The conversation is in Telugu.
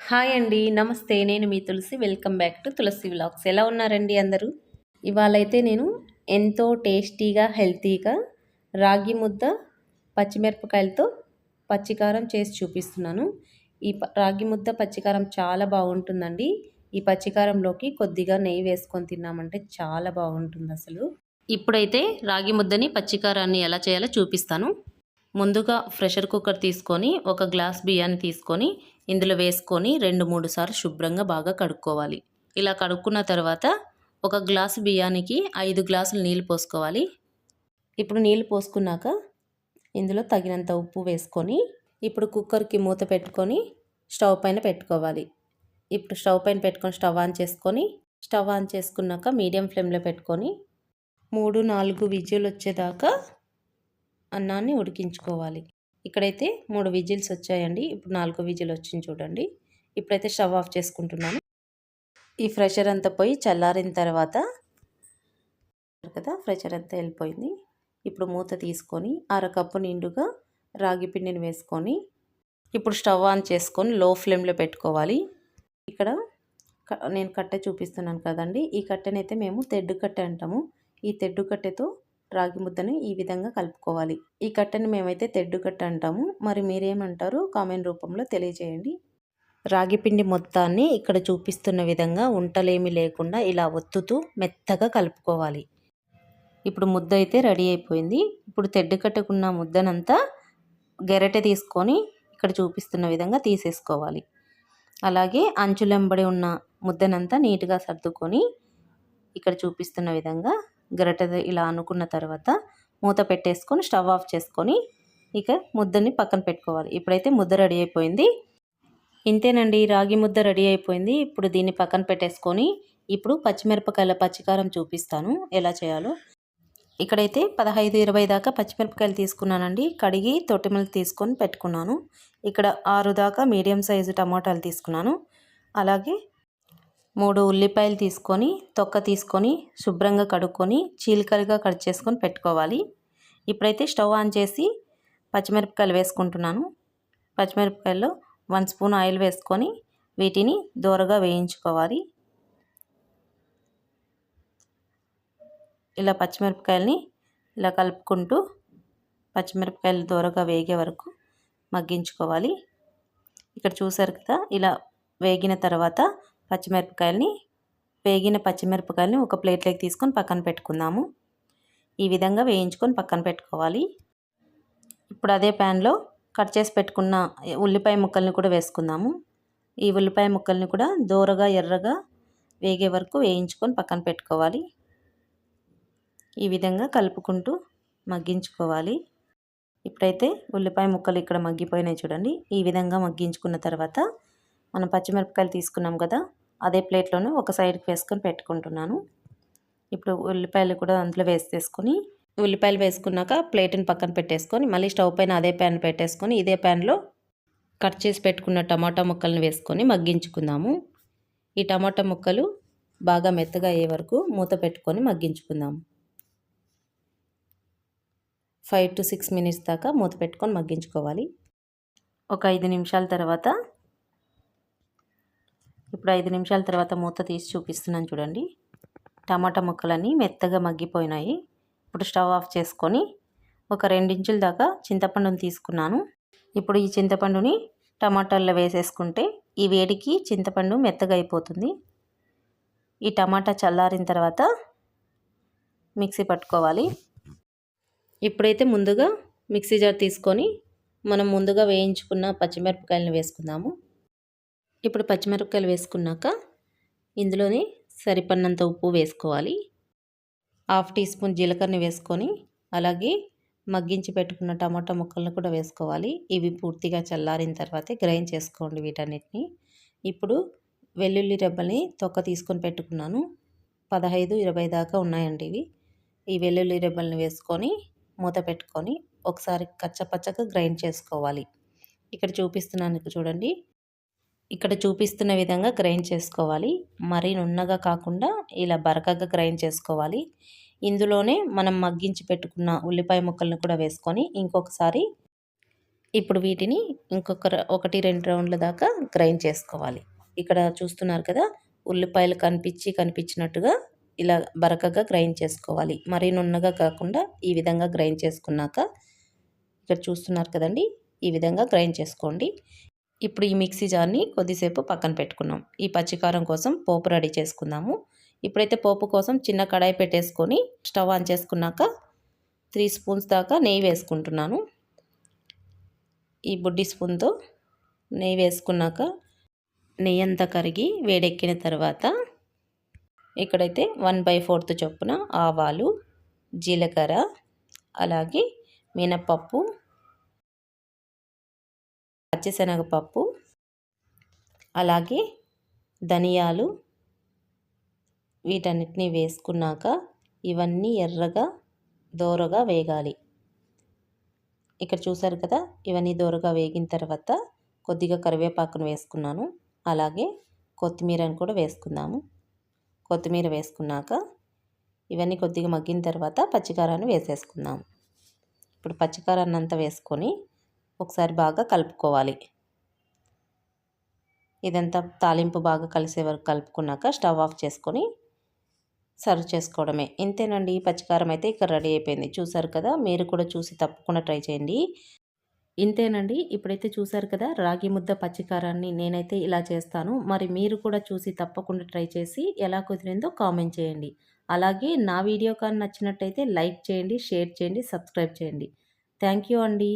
హాయ్ అండి. నమస్తే. నేను మీ Tulasi. Welcome back to Tulasi vlogs. ఎలా ఉన్నారండి అందరూ? ఇవాళైతే నేను ఎంతో టేస్టీగా, హెల్తీగా రాగి ముద్ద, పచ్చిమిరపకాయలతో పచ్చికారం చేసి చూపిస్తున్నాను. రాగి ముద్ద, పచ్చికారం చాలా బాగుంటుందండి. ఈ పచ్చికారంలోకి కొద్దిగా నెయ్యి వేసుకొని తిన్నామంటే చాలా బాగుంటుంది అసలు. ఇప్పుడైతే రాగి ముద్దని, పచ్చికారాన్ని ఎలా చేయాలో చూపిస్తాను. ముందుగా ప్రెషర్ కుక్కర్ తీసుకొని ఒక గ్లాస్ బియ్యాన్ని తీసుకొని ఇందులో వేసుకొని 2-3 సార్లు శుభ్రంగా బాగా కడుక్కోవాలి. ఇలా కడుక్కున్న తర్వాత ఒక గ్లాసు బియ్యానికి 5 గ్లాసులు నీళ్ళు పోసుకోవాలి. ఇప్పుడు నీళ్ళు పోసుకున్నాక ఇందులో తగినంత ఉప్పు వేసుకొని ఇప్పుడు కుక్కర్కి మూత పెట్టుకొని స్టవ్ పైన పెట్టుకోవాలి. ఇప్పుడు స్టవ్ పైన పెట్టుకొని స్టవ్ ఆన్ చేసుకున్నాక మీడియం ఫ్లేమ్లో పెట్టుకొని 3-4 విజిల్ వచ్చేదాకా అన్నాన్ని ఉడికించుకోవాలి. ఇక్కడైతే 3 విజిల్స్ వచ్చాయండి. ఇప్పుడు 4 విజిల్ వచ్చింది చూడండి. ఇప్పుడైతే స్టవ్ ఆఫ్ చేసుకుంటున్నాను. ఈ ప్రెషర్ అంతా పోయి చల్లారిన తర్వాత ప్రెషర్ అంతా వెళ్ళిపోయింది. ఇప్పుడు మూత తీసుకొని అరకప్పు నిండుగా రాగి పిండిని వేసుకొని ఇప్పుడు స్టవ్ ఆన్ చేసుకొని లో ఫ్లేమ్లో పెట్టుకోవాలి. ఇక్కడ నేను కట్టె చూపిస్తున్నాను కదండి. ఈ కట్టెనైతే మేము తెడ్డు కట్టె అంటాము. ఈ తెడ్డు కట్టెతో రాగి ముద్దని ఈ విధంగా కలుపుకోవాలి. ఈ కట్టెని మేమైతే తెడ్డు కట్టె అంటాము. మరి మీరేమంటారు కామెంట్ రూపంలో తెలియజేయండి. రాగి పిండి మొత్తాన్ని ఇక్కడ చూపిస్తున్న విధంగా ఉంటలేమి లేకుండా ఇలా ఒత్తుతూ మెత్తగా కలుపుకోవాలి. ఇప్పుడు ముద్ద అయితే రెడీ అయిపోయింది. ఇప్పుడు తెడ్డు కట్టుకున్న ముద్దనంతా గెరటె తీసుకొని ఇక్కడ చూపిస్తున్న విధంగా తీసేసుకోవాలి. అలాగే అంచులెంబడి ఉన్న ముద్దనంతా నీట్గా సర్దుకొని ఇక్కడ చూపిస్తున్న విధంగా గరిటె ఇలా అనుకున్న తర్వాత మూత పెట్టేసుకొని స్టవ్ ఆఫ్ చేసుకొని ఇక ముద్దని పక్కన పెట్టుకోవాలి. ఇప్పుడైతే ముద్ద రెడీ అయిపోయింది. ఇంతేనండి, రాగి ముద్ద రెడీ అయిపోయింది. ఇప్పుడు దీన్ని పక్కన పెట్టేసుకొని ఇప్పుడు పచ్చిమిరపకాయల పచ్చికారం చూపిస్తాను ఎలా చేయాలో. ఇక్కడైతే 15-20 దాకా పచ్చిమిరపకాయలు తీసుకున్నానండి. కడిగి తొట్టిమలు తీసుకొని పెట్టుకున్నాను. ఇక్కడ 6 దాకా మీడియం సైజు టమాటాలు తీసుకున్నాను. అలాగే 3 ఉల్లిపాయలు తీసుకొని తొక్క తీసుకొని శుభ్రంగా కడుక్కొని చీలికలుగా కట్ చేసుకొని పెట్టుకోవాలి. ఇప్పుడైతే స్టవ్ ఆన్ చేసి పచ్చిమిరపకాయలు వేసుకుంటున్నాను. పచ్చిమిరపకాయల్లో 1 స్పూన్ ఆయిల్ వేసుకొని వీటిని దోరగా వేయించుకోవాలి. ఇలా పచ్చిమిరపకాయలని ఇలా కలుపుకుంటూ పచ్చిమిరపకాయలు దోరగా వేగే వరకు మగ్గించుకోవాలి. ఇక్కడ చూసారు కదా, ఇలా వేగిన తర్వాత వేగిన పచ్చిమిరపకాయలని ఒక ప్లేట్లోకి తీసుకొని పక్కన పెట్టుకుందాము. ఈ విధంగా వేయించుకొని పక్కన పెట్టుకోవాలి. ఇప్పుడు అదే ప్యాన్లో కట్ చేసి పెట్టుకున్న ఉల్లిపాయ ముక్కల్ని కూడా వేసుకుందాము. ఈ ఉల్లిపాయ ముక్కల్ని కూడా దోరగా ఎర్రగా వేగే వరకు వేయించుకొని పక్కన పెట్టుకోవాలి. ఈ విధంగా కలుపుకుంటూ మగ్గించుకోవాలి. ఇప్పుడైతే ఉల్లిపాయ ముక్కలు ఇక్కడ మగ్గిపోయినాయి చూడండి. ఈ విధంగా మగ్గించుకున్న తర్వాత మనం పచ్చిమిరపకాయలు తీసుకున్నాం కదా, అదే ప్లేట్లోనే ఒక సైడ్కి వేసుకొని పెట్టుకుంటున్నాను. ఇప్పుడు ఉల్లిపాయలు కూడా అందులో వేసేసుకొని ఉల్లిపాయలు వేసుకున్నాక ప్లేట్ని పక్కన పెట్టేసుకొని మళ్ళీ స్టవ్ పైన అదే ప్యాన్ పెట్టేసుకొని ఇదే ప్యాన్లో కట్ చేసి పెట్టుకున్న టమాటా ముక్కల్ని వేసుకొని మగ్గించుకుందాము. ఈ టమాటా ముక్కలు బాగా మెత్తగా అయ్యే వరకు మూత పెట్టుకొని మగ్గించుకుందాము. 5 to 6 మినిట్స్ దాకా మూత పెట్టుకొని మగ్గించుకోవాలి. ఒక 5 నిమిషాల తర్వాత ఇప్పుడు 5 నిమిషాల తర్వాత మూత తీసి చూపిస్తున్నాను చూడండి. టమాటా ముక్కలన్నీ మెత్తగా మగ్గిపోయినాయి. ఇప్పుడు స్టవ్ ఆఫ్ చేసుకొని ఒక 2 ఇంచుల దాకా చింతపండుని తీసుకున్నాను. ఇప్పుడు ఈ చింతపండుని టమాటాల్లో వేసేసుకుంటే ఈ వేడికి చింతపండు మెత్తగా అయిపోతుంది. ఈ టమాటా చల్లారిన తర్వాత మిక్సీ పట్టుకోవాలి. ఇప్పుడైతే ముందుగా మిక్సీ జార్ తీసుకొని మనం ముందుగా వేయించుకున్న పచ్చిమిరపకాయలను వేసుకుందాము. ఇప్పుడు పచ్చిమిరపకాయలు వేసుకున్నాక ఇందులోనే సరిపడినంత ఉప్పు వేసుకోవాలి. 1/2 టీ స్పూన్ జీలకర్రని వేసుకొని అలాగే మగ్గించి పెట్టుకున్న టమాటా ముక్కలను కూడా వేసుకోవాలి. ఇవి పూర్తిగా చల్లారిన తర్వాతే గ్రైండ్ చేసుకోండి వీటన్నిటిని. ఇప్పుడు వెల్లుల్లి రెబ్బల్ని తొక్క తీసుకొని పెట్టుకున్నాను. 15-20 దాకా ఉన్నాయండి ఇవి. ఈ వెల్లుల్లి రెబ్బల్ని వేసుకొని మూత పెట్టుకొని ఒకసారి కచ్చపచ్చగా గ్రైండ్ చేసుకోవాలి. ఇక్కడ చూపిస్తున్నాను చూడండి. ఇక్కడ చూపిస్తున్న విధంగా గ్రైండ్ చేసుకోవాలి. మరీ నున్నగా కాకుండా ఇలా బరకగా గ్రైండ్ చేసుకోవాలి. ఇందులోనే మనం మగ్గించి పెట్టుకున్న ఉల్లిపాయ ముక్కలను కూడా వేసుకొని ఇంకొకసారి ఇప్పుడు వీటిని ఒకటి 2 రౌండ్ల దాకా గ్రైండ్ చేసుకోవాలి. ఇక్కడ చూస్తున్నారు కదా! ఉల్లిపాయలు కనిపించినట్టుగా ఇలా బరకగా గ్రైండ్ చేసుకోవాలి. మరీ నున్నగా కాకుండా ఈ విధంగా గ్రైండ్ చేసుకున్నాక ఇక్కడ చూస్తున్నారు కదండీ! ఈ విధంగా గ్రైండ్ చేసుకోండి. ఇప్పుడు ఈ మిక్సీ జార్ని కొద్దిసేపు పక్కన పెట్టుకున్నాం. ఈ పచ్చికారం కోసం పోపు రెడీ చేసుకుందాము. ఇప్పుడైతే పోపు కోసం చిన్న కడాయి పెట్టేసుకొని స్టవ్ ఆన్ చేసుకున్నాక 3 స్పూన్స్ దాకా నెయ్యి వేసుకుంటున్నాను. ఈ బుడ్డి స్పూన్తో నెయ్యి వేసుకున్నాక నెయ్యి అంతా కరిగి వేడెక్కిన తర్వాత ఇక్కడైతే 1/4 చొప్పున ఆవాలు, జీలకర్ర, అలాగే మినపప్పు, పచ్చిశనగపప్పు, అలాగే ధనియాలు వీటన్నిటిని వేసుకున్నాక ఇవన్నీ ఎర్రగా దోరగా వేగాలి. ఇక్కడ చూసారు కదా! ఇవన్నీ దోరగా వేగిన తర్వాత కొద్దిగా కరివేపాకును వేసుకున్నాను. అలాగే కొత్తిమీరను కూడా వేసుకుందాము. కొత్తిమీర వేసుకున్నాక ఇవన్నీ కొద్దిగా మగ్గిన తర్వాత పచ్చికారాన్ని వేసేసుకుందాం. ఇప్పుడు పచ్చికారాన్ని అంతా వేసుకొని ఒకసారి బాగా కలుపుకోవాలి. ఇదంతా తాలింపు బాగా కలిసే వరకు కలుపుకున్నాక స్టవ్ ఆఫ్ చేసుకొని సర్వ్ చేసుకోవడమే. ఇంతేనండి, పచ్చికారం అయితే ఇక్కడ రెడీ అయిపోయింది. చూసారు కదా! మీరు కూడా చూసి తప్పకుండా ట్రై చేయండి. ఇంతేనండి, ఇప్పుడైతే చూసారు కదా రాగి ముద్ద పచ్చికారాన్ని నేనైతే ఇలా చేస్తాను. మరి మీరు కూడా చూసి తప్పకుండా ట్రై చేసి ఎలా కుదిరిందో కామెంట్ చేయండి. అలాగే నా వీడియో కానీ నచ్చినట్టయితే లైక్ చేయండి, షేర్ చేయండి, సబ్స్క్రైబ్ చేయండి. థ్యాంక్ యూ అండి.